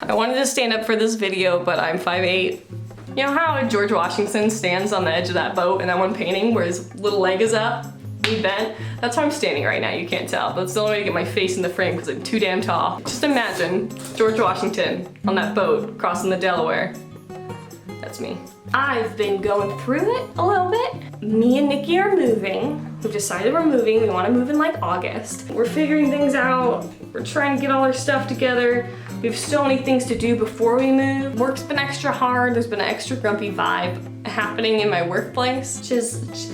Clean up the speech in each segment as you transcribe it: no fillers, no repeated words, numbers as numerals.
I wanted to stand up for this video, but I'm 5'8". You know how George Washington stands on the edge of that boat in that one painting where his little leg is up, knee bent? That's how I'm standing right now, you can't tell, but it's the only way to get my face in the frame because I'm too damn tall. Just imagine George Washington on that boat crossing the Delaware. That's me. I've been going through it a little bit. Me and Nikki are moving. We've decided we're moving. We want to move in like August. We're figuring things out. We're trying to get all our stuff together. We have so many things to do before we move. Work's been extra hard. There's been an extra grumpy vibe happening in my workplace, which is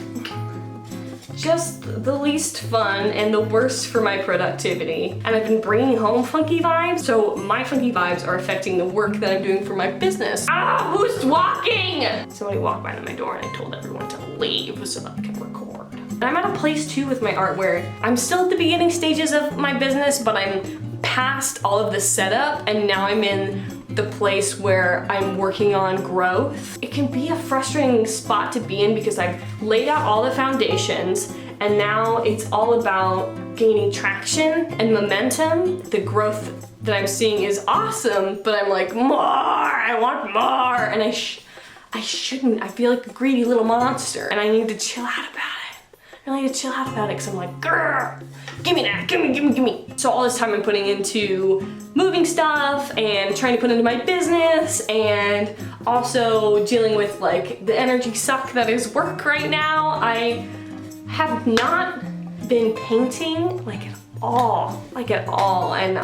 just the least fun and the worst for my productivity. And I've been bringing home funky vibes, so my funky vibes are affecting the work that I'm doing for my business. Ah, who's walking? Somebody walked by my door and I told everyone to leave so that I can record. And I'm at a place too with my art where I'm still at the beginning stages of my business, but I'm past all of the setup and now I'm in the place where I'm working on growth. It can be a frustrating spot to be in because I've laid out all the foundations and now it's all about gaining traction and momentum. The growth that I'm seeing is awesome, but I'm like, more, I want more. And I shouldn't, I feel like a greedy little monster and I need to chill out about it. I need to chill out about it because I'm like, grrr, give me that, give me. So all this time I'm putting into moving stuff and trying to put into my business and also dealing with like the energy suck that is work right now. I have not been painting like at all. And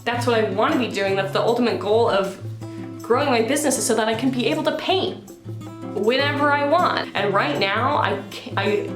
that's what I want to be doing. That's the ultimate goal of growing my business is so that I can be able to paint whenever I want. And right now, I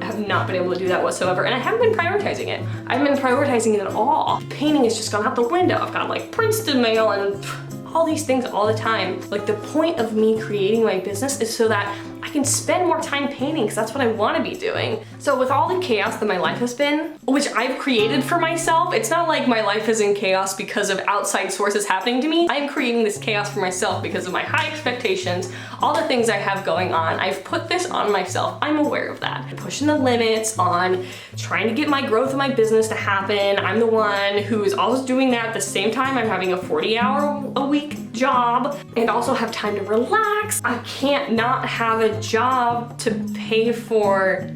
have not been able to do that whatsoever. And I haven't been prioritizing it. I haven't been prioritizing it at all. Painting has just gone out the window. I've got like prints to mail and all these things all the time. Like the point of me creating my business is so that I can spend more time painting because that's what I want to be doing. So with all the chaos that my life has been, which I've created for myself, it's not like my life is in chaos because of outside sources happening to me. I'm creating this chaos for myself because of my high expectations, all the things I have going on. I've put this on myself. I'm aware of that. I'm pushing the limits on trying to get my growth in my business to happen. I'm the one who is always doing that at the same time. I'm having a 40-hour-a-week job and also have time to relax. I can't not have a job to pay for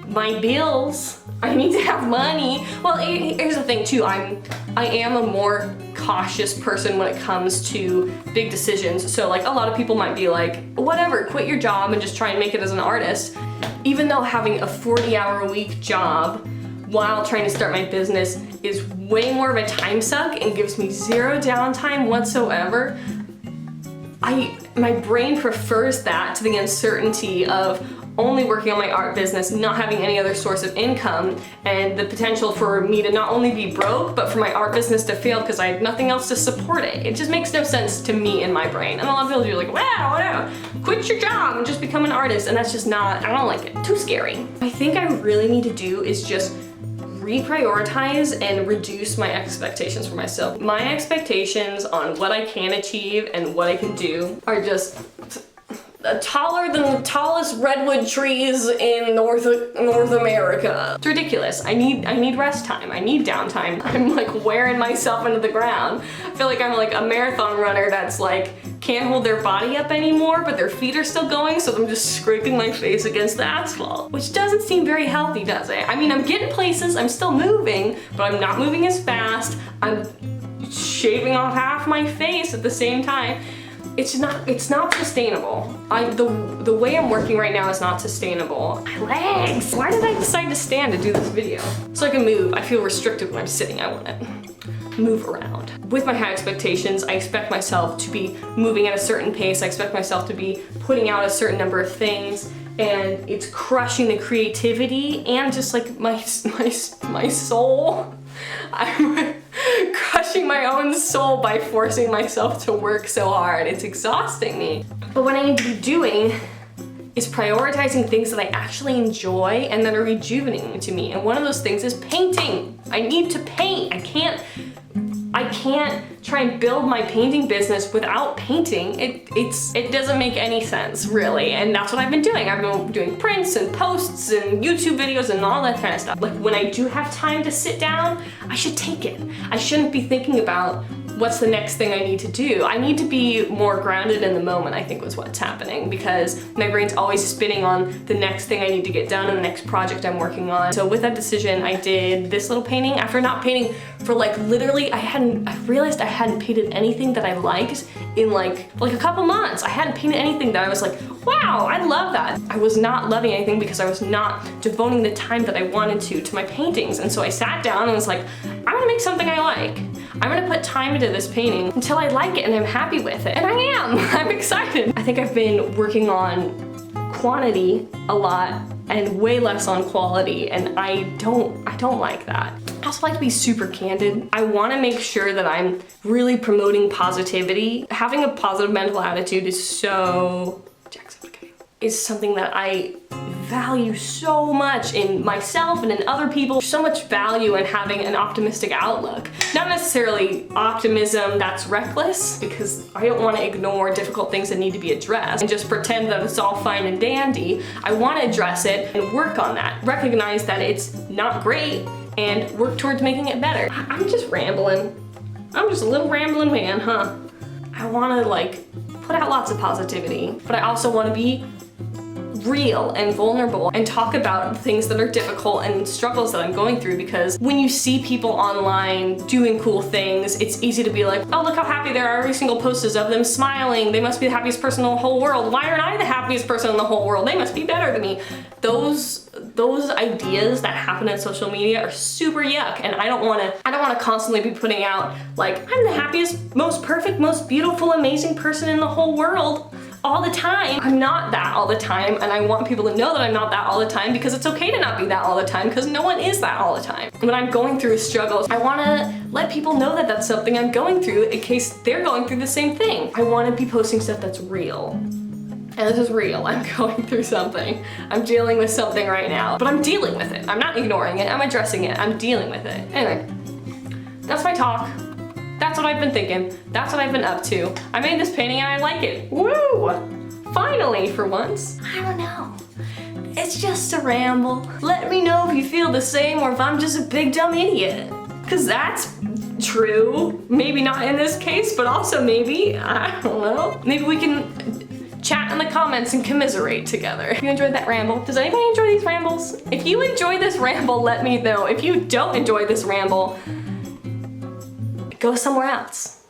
my bills. I need to have money. Well, here's the thing too, I am a more cautious person when it comes to big decisions. So like a lot of people might be like, whatever, quit your job and just try and make it as an artist. Even though having a 40-hour-a-week job while trying to start my business is way more of a time suck and gives me zero downtime whatsoever, my brain prefers that to the uncertainty of only working on my art business, not having any other source of income, and the potential for me to not only be broke, but for my art business to fail because I had nothing else to support it. It just makes no sense to me in my brain. And a lot of people are like, wow, whatever, quit your job and just become an artist. And that's just not, I don't like it. Too scary. I think I really need to do is just reprioritize and reduce my expectations for myself. My expectations on what I can achieve and what I can do are just taller than the tallest redwood trees in North America. It's ridiculous. I need rest time. I need downtime. I'm like wearing myself into the ground. I feel like I'm like a marathon runner that's like can't hold their body up anymore, but their feet are still going, so I'm just scraping my face against the asphalt, which doesn't seem very healthy, does it? I mean, I'm getting places, I'm still moving, but I'm not moving as fast. I'm shaving off half my face at the same time. It's not sustainable. The way I'm working right now is not sustainable. My legs! Why did I decide to stand to do this video? So I can move. I feel restricted when I'm sitting. I want to move around. With my high expectations, I expect myself to be moving at a certain pace. I expect myself to be putting out a certain number of things, and it's crushing the creativity and just like my soul. I'm crushing my own soul by forcing myself to work so hard. It's exhausting me. But what I need to be doing is prioritizing things that I actually enjoy and that are rejuvenating to me. And one of those things is painting. I need to paint. I can't try and build my painting business without painting. It doesn't make any sense, really. And that's what I've been doing. I've been doing prints and posts and YouTube videos and all that kind of stuff. Like when I do have time to sit down, I should take it. I shouldn't be thinking about what's the next thing I need to do? I need to be more grounded in the moment, I think was what's happening, because my brain's always spinning on the next thing I need to get done and the next project I'm working on. So with that decision, I did this little painting after not painting for like literally, I realized I hadn't painted anything that I liked in like a couple months. I hadn't painted anything that I was like, wow, I love that. I was not loving anything because I was not devoting the time that I wanted to my paintings. And so I sat down and was like, I'm gonna make something I like. I'm gonna put time into this painting until I like it and I'm happy with it. And I am, I'm excited. I think I've been working on quantity a lot and way less on quality, and I don't like that. I also like to be super candid. I wanna make sure that I'm really promoting positivity. Having a positive mental attitude is something that I value so much in myself and in other people. So much value in having an optimistic outlook. Not necessarily optimism that's reckless, because I don't want to ignore difficult things that need to be addressed and just pretend that it's all fine and dandy. I want to address it and work on that. Recognize that it's not great and work towards making it better. I'm just rambling. I'm just a little rambling man, huh? I want to like put out lots of positivity, but I also want to be real and vulnerable and talk about things that are difficult and struggles that I'm going through, because when you see people online doing cool things, it's easy to be like, oh, look how happy they are. Every single post is of them smiling. They must be the happiest person in the whole world. Why aren't I the happiest person in the whole world? They must be better than me. Those ideas that happen in social media are super yuck, and I don't wanna constantly be putting out like, I'm the happiest, most perfect, most beautiful, amazing person in the whole world all the time. I'm not that all the time, and I want people to know that I'm not that all the time, because it's okay to not be that all the time, because no one is that all the time. When I'm going through struggles, I wanna let people know that that's something I'm going through in case they're going through the same thing. I wanna be posting stuff that's real. And this is real. I'm going through something. I'm dealing with something right now, but I'm dealing with it. I'm not ignoring it, I'm addressing it, I'm dealing with it. Anyway, that's my talk. That's what I've been thinking. That's what I've been up to. I made this painting and I like it. Woo! Finally, for once. I don't know. It's just a ramble. Let me know if you feel the same or if I'm just a big dumb idiot. Cause that's true. Maybe not in this case, but also maybe, I don't know. Maybe we can chat in the comments and commiserate together. If you enjoyed that ramble, does anybody enjoy these rambles? If you enjoy this ramble, let me know. If you don't enjoy this ramble, go somewhere else.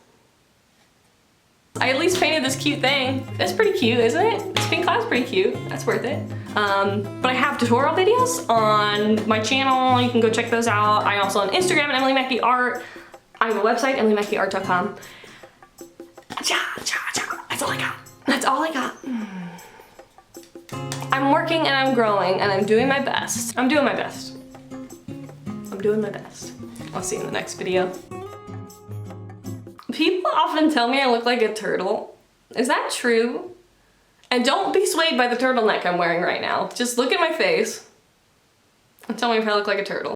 I at least painted this cute thing. That's pretty cute, isn't it? This pink cloud's pretty cute. That's worth it. But I have tutorial videos on my channel. You can go check those out. I'm also on Instagram at Emily Mackey Art. I have a website, emilymackeyart.com. That's all I got. That's all I got. I'm working and I'm growing and I'm doing my best. I'm doing my best. I'm doing my best. I'll see you in the next video. People often tell me I look like a turtle. Is that true? And don't be swayed by the turtleneck I'm wearing right now. Just look at my face and tell me if I look like a turtle.